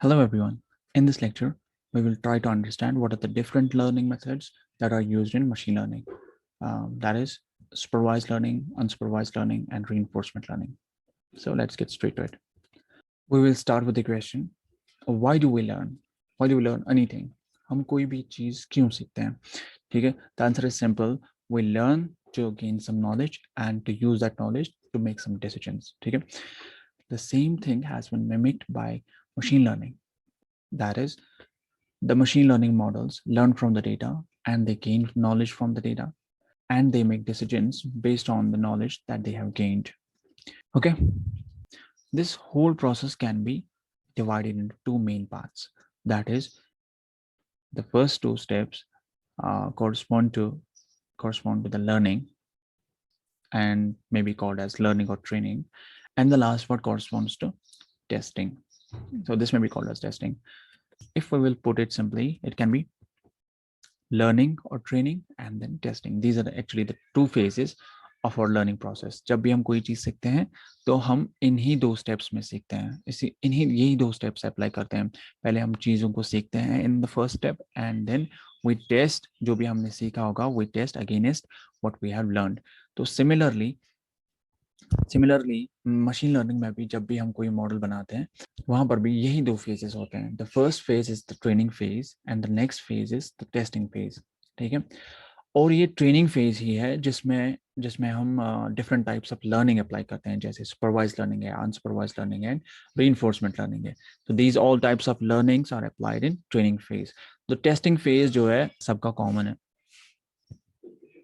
Hello everyone. In this lecture, we will try to understand what are the different learning methods that are used in machine learning. That is supervised learning, unsupervised learning, and reinforcement learning. So let's get straight to it. We will start with the question, why do we learn? Why do we learn anything? हम कोई भी चीज क्यों सीखते हैं? ठीक है? The answer is simple. We learn to gain some knowledge and to use that knowledge to make some decisions. ठीक है? The same thing has been mimicked by machine learning. That is, the machine learning models learn from the data and they gain knowledge from the data and they make decisions based on the knowledge that they have gained. Okay. This whole process can be divided into two main parts. That is, the first two steps correspond to the learning and maybe called as learning or training. And the last part corresponds to testing. So this may be called as testing. If we will put it simply, it can be learning or training and then testing. These are actually the two phases of our learning process. जब भी हम कोई चीज सीखते हैं तो हम इन्हीं दो स्टेप्स में सीखते हैं, यही दो स्टेप्स अप्लाई करते हैं. पहले हम चीजों को सीखते हैं in the first step and then we test जो भी हमने सीखा होगा, we test against what we have learned. तो सिमिलरली मशीन लर्निंग में भी जब भी हम कोई मॉडल बनाते हैं वहां पर भी यही दो फेजेस होते हैं. The first phase is the training phase and the next phase is the testing phase. ठीक है. और ये ट्रेनिंग फेज ही है जिसमें हम different types of learning apply करते हैं, जैसे सुपरवाइज्ड लर्निंग है, अनसुपरवाइज्ड लर्निंग है, रीइंफोर्समेंट लर्निंग है. तो these all types of learnings are applied in training phase. तो टेस्टिंग फेज जो है सबका कॉमन है.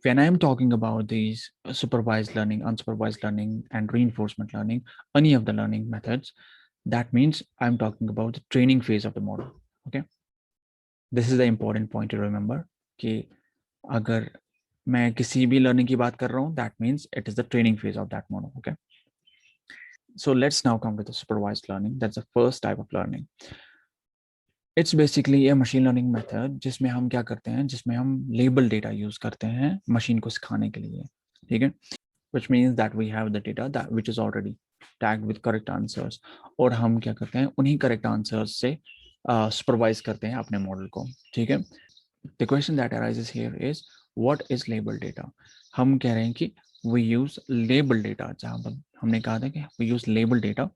When I'm talking about these supervised learning, unsupervised learning, and reinforcement learning, any of the learning methods, that means I'm talking about the training phase of the model. Okay, this is the important point to remember. कि अगर मैं किसी भी learning की बात कर रहा हूँ, that means it is the training phase of that model. Okay, so let's now come to the supervised learning. That's the first type of learning. It's basically A machine learning method जिसमें हम क्या करते हैं, जिसमें हम label data use करते हैं machine को सिखाने के लिए. ठीक है. which means that we have the data that which is already tagged with correct answers, और हम क्या करते हैं उन्हीं करेक्ट आंसर्स से सुपरवाइज करते हैं अपने मॉडल को. ठीक है. The question that arises here is what is label data. हम कह रहे हैं कि वी यूज लेबल डेटा. जहां पर हमने कहा था कि we use label data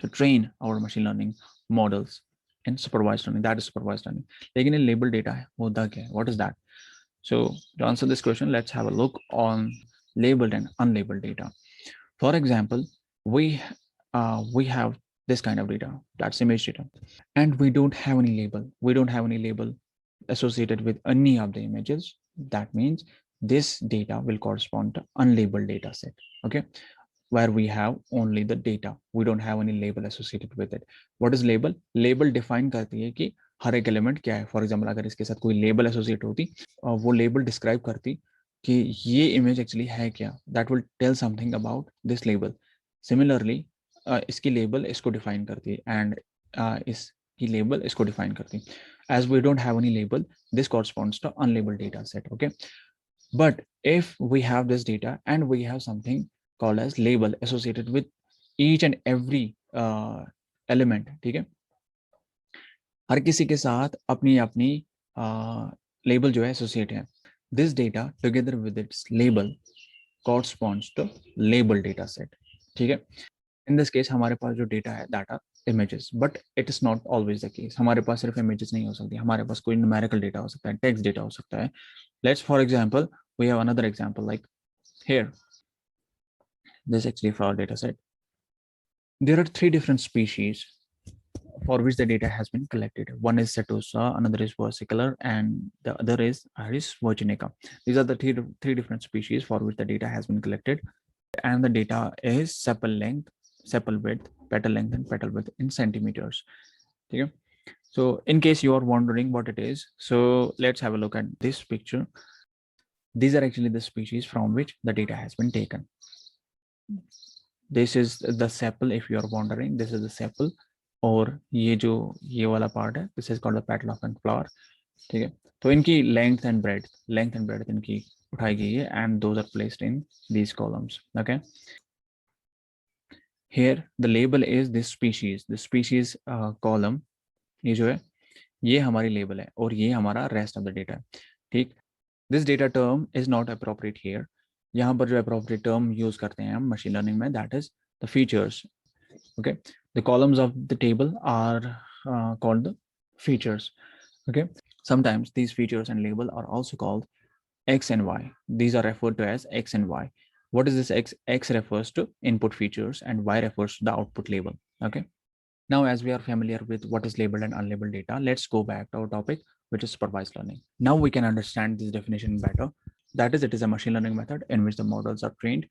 to train our machine learning models in supervised learning. That is supervised learning. लेकिन ये label data है, वो क्या है? What is that? So to answer this question, let's have a look on labeled and unlabeled data. For example, we have this kind of data, that's image data, and we don't have any label. We don't have any label associated with any of the images. That means this data will correspond to unlabeled data set. Okay, where we have only the data, we don't have any label associated with it. What is label? Label define करती है कि हर एक element क्या है. For example अगर इसके साथ कोई लेबल एसोसिएट होती, वो लेबल डिस्क्राइब करती कि ये इमेज एक्चुअली है क्या. That will tell something about this label. Similarly इसकी लेबल इसको डिफाइन करती है एंड इसकी लेबल इसको डिफाइन करती. As we don't have any label, this corresponds to unlabeled data set. Okay, but if we have this data and we have something called as label associated with each and every element. ठीक है. हर किसी के साथ अपनी अपनी label जो है associate है. This data together with its label corresponds to label data set. ठीक है. इन दिस केस हमारे पास जो डेटा है that are images, but it is not always the case. हमारे पास सिर्फ इमेजेस नहीं हो सकती, हमारे पास कोई न्यूमेरिकल डेटा हो सकता है, टेक्स्ट डेटा हो सकता है. Let's for example we have another example like here. This actually for our data set. There are three different species for which the data has been collected. One is Setosa, another is versicolor, and the other is Iris virginica. These are the three different species for which the data has been collected. And the data is sepal length, sepal width, petal length, and petal width in centimeters. Okay. So in case you are wondering what it is, so let's have a look at this picture. These are actually the species from which the data has been taken. This is the sepal. If you are wondering, this is the sepal, और ये वाला part है, this is called the petal of a flower. ठीक है. तो इनकी length and breadth इनकी उठाई गई है and those are placed in these columns. Okay. here the label is this species column, ये जो है ये हमारी लेबल है और ये हमारा रेस्ट ऑफ द डेटा है, ठीक। This data term is not appropriate here, यहाँ पर जो अप्रोप्रिएट टर्म यूज करते हैं हम मशीन लर्निंग में, that is the features, okay. The columns of the table are called the features, okay. Sometimes these features and label are also called X and Y. These are referred to as X and Y. What is this X? X refers to input features and Y refers to the output label. Okay. Now, as we are familiar with what is labeled and unlabeled data, let's go back to our topic, which is supervised learning. Now we can understand this definition better. That is, it is a machine learning method in which the models are trained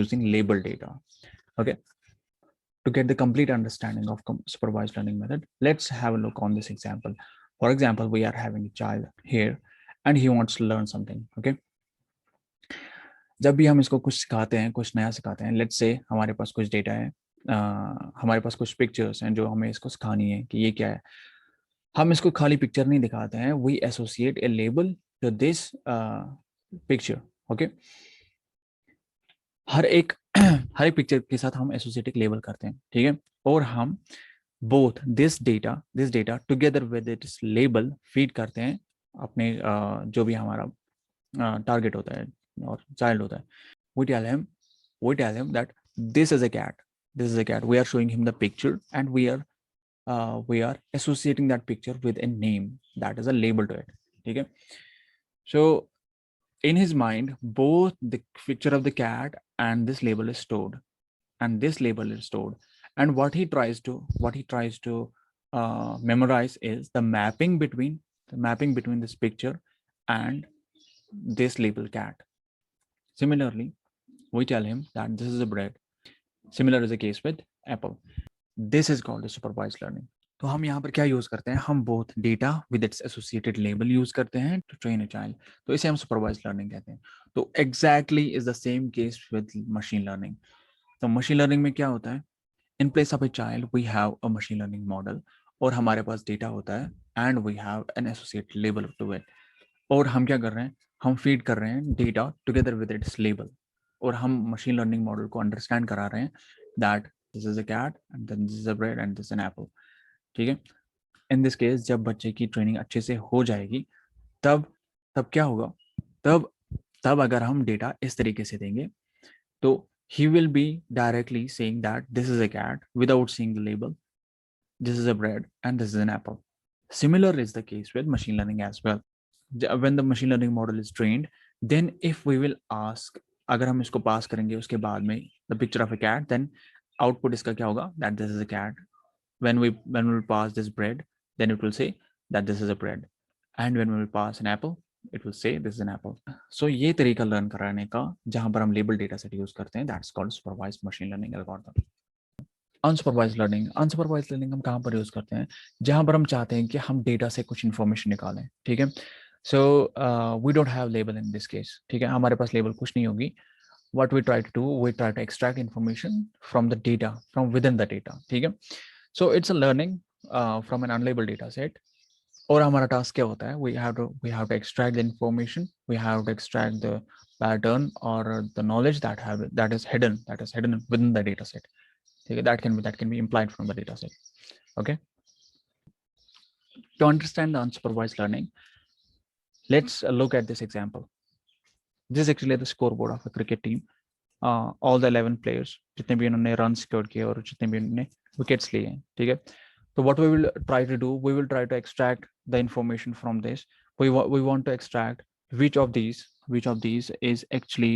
using labeled data. Okay. To get the complete understanding of supervised learning method, let's have a look on this example. For example, we are having a child here and he wants to learn something. Okay. जब भी हम इसको कुछ सिखाते हैं, कुछ नया सिखाते हैं, लेट्स से हमारे पास कुछ डेटा है, हमारे पास कुछ पिक्चर्स हैं जो हमें इसको सिखानी है कि ये क्या है, हम इसको खाली पिक्चर नहीं दिखाते हैं, we associate a label to this picture, okay. हर एक पिक्चर के साथ हम एसोसिएट एक लेबल करते हैं, ठीक है, और हम both this data together with its label feed करते हैं अपने जो भी हमारा टारगेट होता है और चाइल्ड होता है. We tell him that this is a cat. We are showing him the picture and we are associating that picture with a name that is a label to it. Okay. So in his mind, both the picture of the cat and this label is stored. And what he tries to memorize is the mapping between this picture and this label cat. Similarly, we tell him that this is a bread. Similar is the case with apple. This is called the supervised learning. तो हम यहाँ पर क्या use करते हैं, हम both data with its associated label use करते हैं टू ट्रेन अ चाइल्ड, तो इसे हम सुपरवाइज्ड लर्निंग कहते हैं. तो exactly is the same case with machine learning. तो मशीन लर्निंग में क्या होता है, in place of a child we have a machine learning model और हमारे पास डेटा होता है and we have an associated label to it. और हम क्या कर रहे हैं, हम फीड कर रहे हैं data together with its label और हम मशीन लर्निंग मॉडल को अंडरस्टैंड करा रहे हैं that this is a cat and then this is a bread and this an apple. ठीक है. इन दिस केस जब बच्चे की ट्रेनिंग अच्छे से हो जाएगी तब क्या होगा, तब अगर हम डेटा इस तरीके से देंगे तो he will be directly saying that this is a cat without seeing the label, this is a bread and this is an apple. Similar is the case with machine learning as well. When the machine learning model is trained, then if we will ask, अगर हम इसको पास करेंगे उसके बाद में the picture of a cat, then output इसका क्या होगा, that this is a cat. When we will pass this bread, then it will say that this is a bread, and when we will pass an apple, it will say this is an apple. So ये तरीका learn कराने का जहां पर हम label data set use करते हैं, that's called supervised machine learning algorithm. Unsupervised learning हम कहाँ पर यूज करते हैं, जहां पर हम चाहते हैं कि हम डेटा से कुछ इन्फॉर्मेशन निकालें. ठीक है. So we don't have label in this case. ठीक है, हमारे पास लेबल कुछ नहीं होगी. what we try to do, we try to extract information from the data, from within the data. ठीक है. So it's a learning from an unlabeled data set. और हमारा टास्क क्या होता है, we have to extract the information, we have to extract the pattern or the knowledge that is hidden within the data set. Okay, that can be implied from the data set. Okay. To understand the unsupervised learning, let's look at this example. This is actually the scoreboard of a cricket team. All the 11 players, जितने भी उन्होंने run score किए और जितने भी उन्होंने wickets लिए हैं. ठीक है. So what we will try to do, we will try to extract the information from this. We want to extract which of these is actually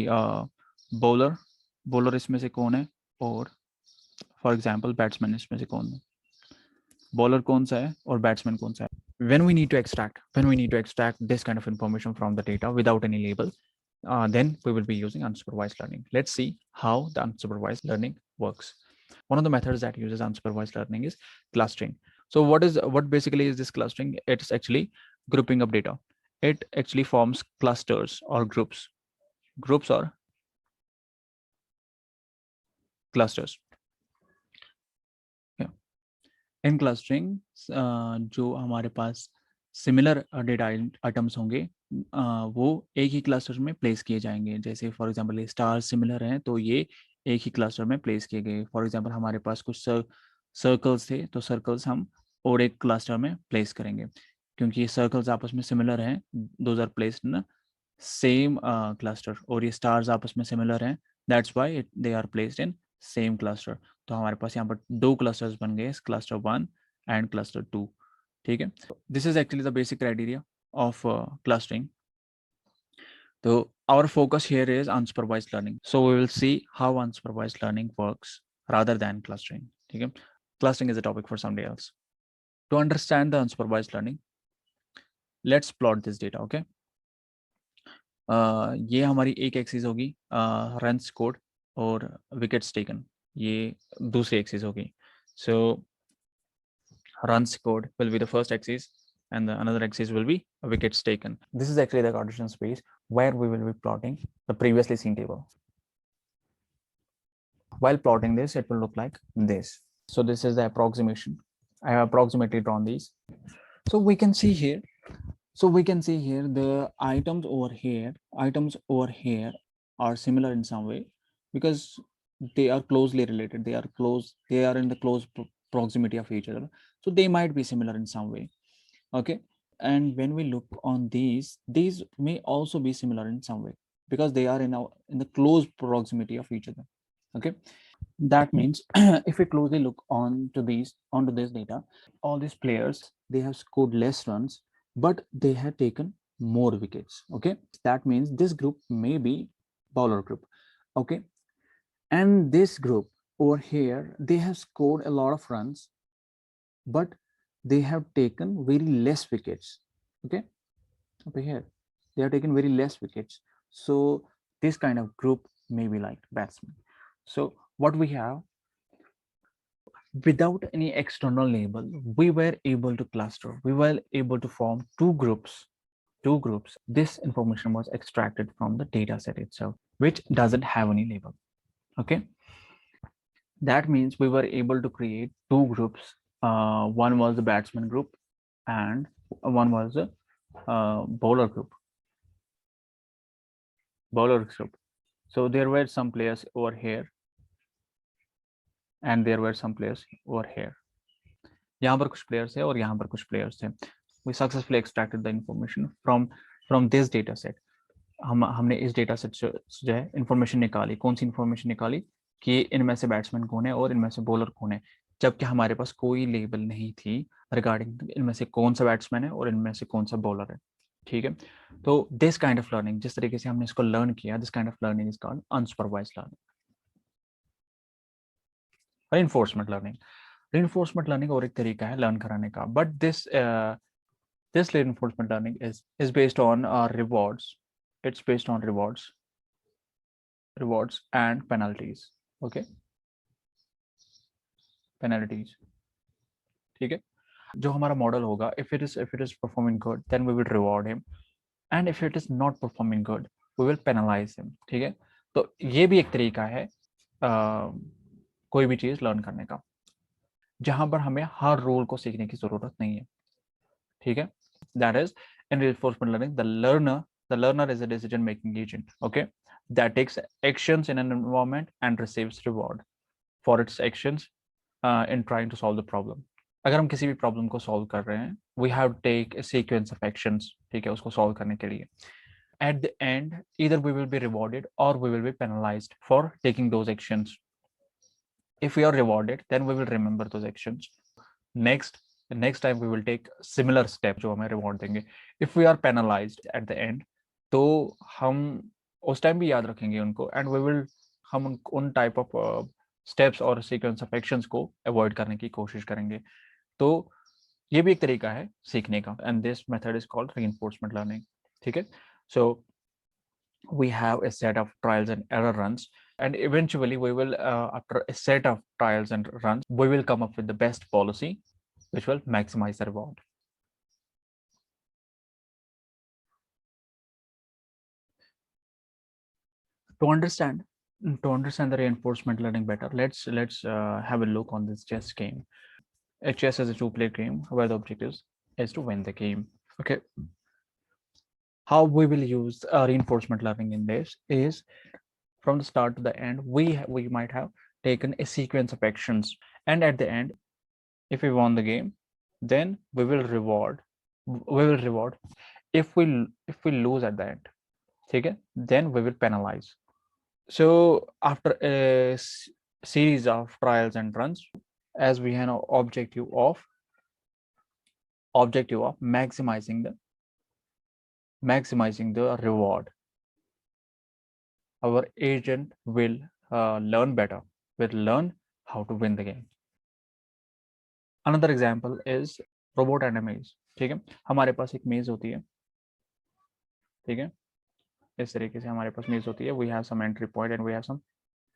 bowler इसमें से कौन है, और for example batsman इसमें से कौन है, bowler कौन सा है और batsman कौन सा है. When we need to extract this kind of information from the data without any label, then we will be using unsupervised learning. Let's see how the unsupervised learning works. One of the methods that uses unsupervised learning is clustering. So what basically is this clustering? It's actually grouping of data. It actually forms clusters or groups or clusters. Yeah. In clustering, जो हमारे पास similar data items होंगे वो एक ही cluster में place किए जाएंगे. जैसे for example ये स्टार सिमिलर हैं तो ये एक ही क्लस्टर में प्लेस किए गए। फॉर एग्जांपल हमारे पास कुछ सर्कल्स थे, तो सर्कल्स हम और एक क्लस्टर में प्लेस करेंगे, क्योंकि ये सर्कल्स आपस में सिमिलर हैं, those are placed in same cluster, और ये स्टार्स आपस में सिमिलर हैं, that's why they are placed in same cluster. तो हमारे पास यहाँ पर दो क्लस्टर्स बन गए, क्लस्टर 1 एंड क्लस्टर 2। ठीक है, this is actually the basic criteria of clustering. So our focus here is unsupervised learning. So we will see how unsupervised learning works rather than clustering. Okay? Clustering is a topic for someday else. To understand the unsupervised learning, let's plot this data. Okay? ये हमारी एक axis होगी run scored और wickets taken, ये दूसरी axis होगी. So runs scored will be the first axis and the another axis will be wickets taken. This is actually the Cartesian space where we will be plotting the previously seen table. While plotting this, it will look like this. So this is the approximation. I have approximately drawn these. So we can see here. The items over here are similar in some way because they are closely related. They are in the close proximity of each other. So they might be similar in some way. Okay. And when we look on these may also be similar in some way because they are in the close proximity of each other. Okay. That means if we closely look onto this data, all these players, they have scored less runs, but they have taken more wickets. Okay, that means this group may be bowler group. Okay, and this group over here, they have scored a lot of runs, but they have taken very less wickets. Okay, over here, they have taken very less wickets. So this kind of group may be like batsmen. So what we have, without any external label, we were able to cluster, we were able to form two groups. This information was extracted from the data set itself, which doesn't have any label. Okay, that means we were able to create two groups. One was the batsman group and one was the bowler group. So there were some players over here and there were some players over here. यहाँ पर कुछ players थे और यहाँ पर कुछ players थे. We successfully extracted the information from this data set. हमने इस डेटा सेट से जो है इंफॉर्मेशन निकाली. कौन सी इंफॉर्मेशन निकाली कि इनमें से बैट्समैन कौन है और इनमें से बॉलर कौन है, जबकि हमारे पास कोई लेबल नहीं थी रिगार्डिंग इनमें से कौन सा बैट्समैन है और इनमें से कौन सा बॉलर है. ठीक है, तो दिस काइंड ऑफ लर्निंग, जिस तरीके से हमने इसको लर्न किया, this kind of learning is called unsupervised learning. Reinforcement learning और एक तरीका है लर्न कराने का, but this reinforcement learning is based on rewards. It's based on rewards and penalties. Okay, penalties. ठीक है, जो हमारा मॉडल होगा, if it is performing good, then we will reward him, and if it is not performing good, we will penalize him. ठीक है, तो ये भी एक तरीका है कोई भी चीज लर्न करने का, जहां पर हमें हर रूल को सीखने की जरूरत नहीं है. ठीक है, that is, in reinforcement learning, the learner is a decision making agent, okay, that takes actions in an environment and receives reward for its actions in trying to solve the problem. अगर हम किसी भी problem को solve कर रहे हैं, we have to take a sequence of actions. ठीक है, उसको सॉल्व करने के लिए at the end either we will be rewarded or we will be penalized for taking those actions. If we are rewarded, then we will remember those actions. Next time we will take similar step जो हमें reward देंगे. If we are penalized at the end, तो हम उस time भी याद रखेंगे उनको, and हम उन type of steps और sequence of actions को avoid करने की कोशिश करेंगे. तो ये भी एक तरीका है सीखने का, and this method is called reinforcement learning. ठीक है, so we have a set of trials and error runs, and eventually we will after a set of trials and runs, we will come up with the best policy which will maximize the reward. To understand the reinforcement learning better, let's have a look on this chess game. A chess is a two-player game where the objective is to win the game. Okay, how we will use reinforcement learning in this is, from the start to the end, we might have taken a sequence of actions, and at the end, if we won the game, then we will reward. If we lose at the end, okay, then we will penalize. So after a series of trials and runs, as we have an objective of maximizing the reward, our agent will learn better, will learn how to win the game. Another example is robot and a maze. ठीक है, हमारे पास एक मेज होती है, ठीक है, इस तरीके से हमारे पास मेज होती है. We have some entry point and we have some,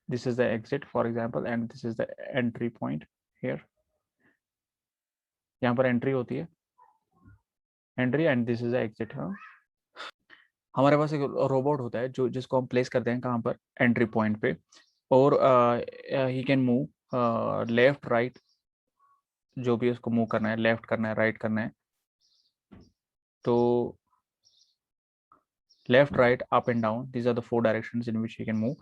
this is the exit for example and this is the entry point here. यहाँ पर एंट्री होती है, entry, and this is the exit. हाँ, हमारे पास एक रोबोट होता है जो जिसको हम प्लेस करते हैं कहाँ पर, एंट्री पॉइंट पे, और ही कैन मूव लेफ्ट राइट, जो भी उसको मूव करना है, लेफ्ट करना है, राइट करना है, तो left right up and down, these are the 4 directions in which he can move.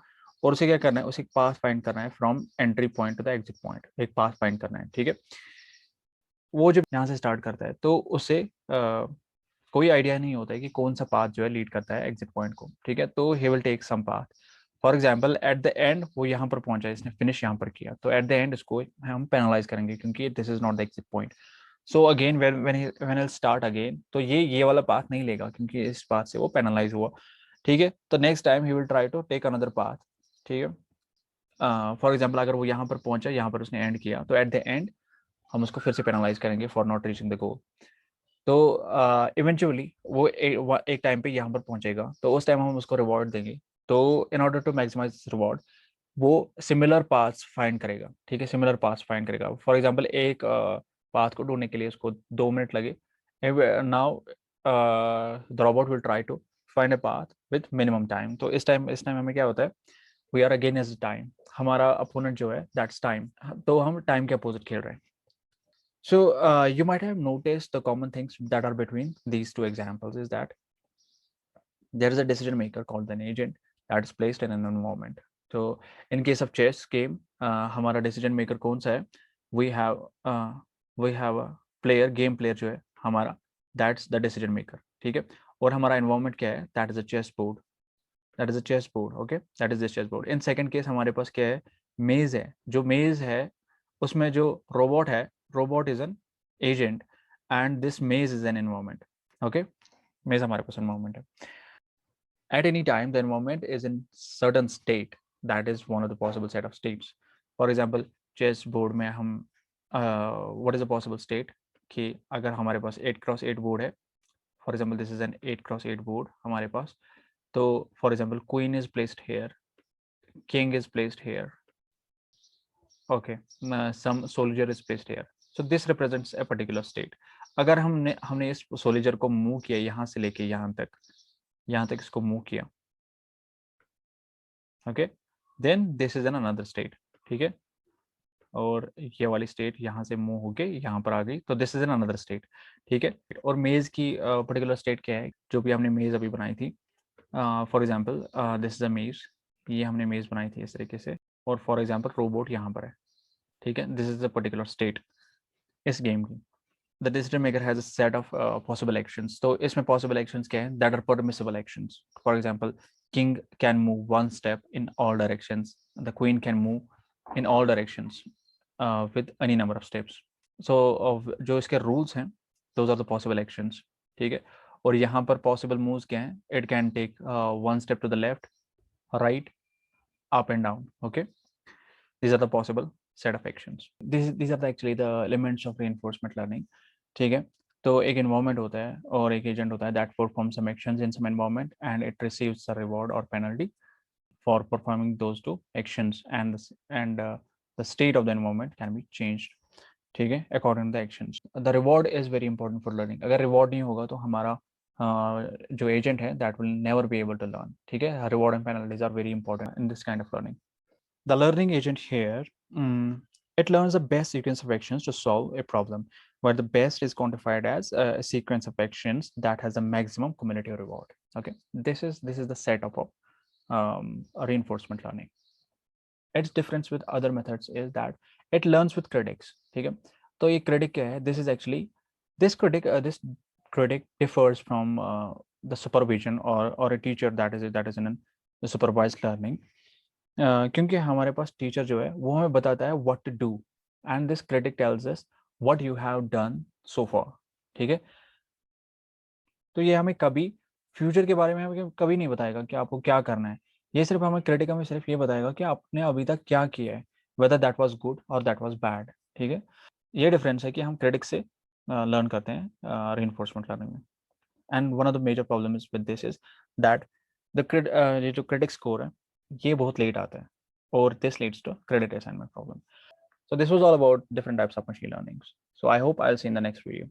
और उसे क्या करना है, उसे पाथ फाइंड करना है from entry point two the exit point, एक पाथ फाइंड करना है. ठीक है, वो जब यहाँ से स्टार्ट करता है तो उसे कोई आइडिया नहीं होता है कि कौन सा पाथ जो है लीड करता है एग्जिट पॉइंट को. ठीक है, तो he will take some path. For example at the end वो यहाँ पर पहुंचा, इसने फिनिश यहाँ पर किया, तो एट द एंड इसको हम पेनलाइज करेंगे क्योंकि this is not the exit point. So again when he start again, तो ये वाला पाथ नहीं लेगा क्योंकि इस पाथ से वो पेनलाइज हुआ. ठीक है, तो next time he will try to take another path. ठीक है, फॉर एग्जाम्पल अगर वो यहाँ पर पहुंचा, यहाँ पर उसने एंड किया, तो एट द एंड हम उसको फिर से पेनलाइज करेंगे for not reaching the goal. तो इवेंचुअली वो एक टाइम पे यहाँ पर पहुंचेगा, तो उस टाइम हम उसको रिवॉर्ड देंगे. तो in order to maximise reward, वो सिमिलर पाथ्स फाइंड करेगा. ठीक है, सिमिलर पाथ्स फाइंड करेगा. फॉर एग्जांपल एक पाथ को ढूंढने के लिए उसको 2 मिनट लगे. Now the robot will try to find a path with minimum time. तो इस टाइम हमें क्या होता है, we are again as time, हमारा अपोनेंट जो है दैट्स टाइम, तो हम टाइम के अपोजिट खेल रहे हैं. So you might have noticed the common things that are between these two examples is that there is a decision maker called an agent that is placed in an environment. So in case of chess game, हमारा decision maker कौन सा है, we have a player, game player जो है हमारा, that's the decision maker. ठीक है, और हमारा environment क्या है, that is a chessboard. That is a chessboard. Okay, that is this chessboard. In second case हमारे पास क्या है, maze है. जो maze है उसमें जो robot है, robot is an agent and this maze is an environment. Okay, maze हमारे पास environment है. At any time the environment is in certain state, that is one of the possible set of states. For example chess board में हम what is a possible state, कि अगर हमारे पास 8x8 board है, for example this is an 8x8 board हमारे पास, तो for example queen is placed here, king is placed here, okay, some soldier is placed here. So this represents a particular state. अगर हमने इस soldier को move किया यहाँ से लेके यहाँ तक इसको move किया, okay, then this is an another state. ठीक है, और ये वाली स्टेट यहाँ से मूव होके यहाँ पर आ गई, तो this is an another state. ठीक है, और मेज की पर्टिकुलर स्टेट क्या है, जो भी हमने मेज अभी बनाई थी, फॉर एग्जांपल दिस इज अ मेज, ये हमने मेज बनाई थी इस तरीके से, और फॉर एग्जांपल रोबोट यहाँ पर है. ठीक है, this is a particular state इस गेम की. The decision maker has a set of possible actions. तो इसमें पॉसिबल एक्शंस क्या है, that are permissible actions. For example king can move 1 step in all directions, the queen can move in all directions with any number of steps. So जो इसके rules हैं, those are the possible actions. ठीक है, और यहाँ पर possible moves क्या हैं, it can take 1 step to the left, right, up and down. Okay, these are the possible set of actions. These are actually the elements of reinforcement learning. ठीक है, तो एक environment होता है और एक agent होता है that performs some actions in some environment and it receives a reward or penalty for performing those two actions, and the state of the environment can be changed. ठीक है, according to the actions. The reward is very important for learning. अगर reward नहीं होगा तो हमारा जो agent है that will never be able to learn. ठीक है, reward and penalties are very important in this kind of learning. The learning agent here, it learns the best sequence of actions to solve a problem, where the best is quantified as a sequence of actions that has the maximum cumulative reward. Okay, this is the setup of reinforcement learning. Its difference with other methods is that it learns with critics. ठीक है, तो ये critic क्या है? This critic differs from the supervision or a teacher that is in the supervised learning. क्योंकि हमारे पास teacher जो है वो हमें बताता है what to do and this critic tells us what you have done so far. ठीक है, तो ये हमें कभी फ्यूचर के बारे में हमें कभी नहीं बताएगा कि आपको क्या करना है. ये सिर्फ हमें क्रिटिक हमें सिर्फ ये बताएगा कि आपने अभी तक क्या किया है, वेदर दैट वाज गुड और दैट वाज बैड. ठीक है, ये डिफरेंस है कि हम क्रिटिक से लर्न करते हैं रीइंफोर्समेंट लर्निंग में. And one of the major problem is with this is that ये जो क्रिटिक स्कोर है ये बहुत लेट आता है और this leads to credit assignment problem. So this was all about different types of machine learnings. So I hope I'll see you in the next video.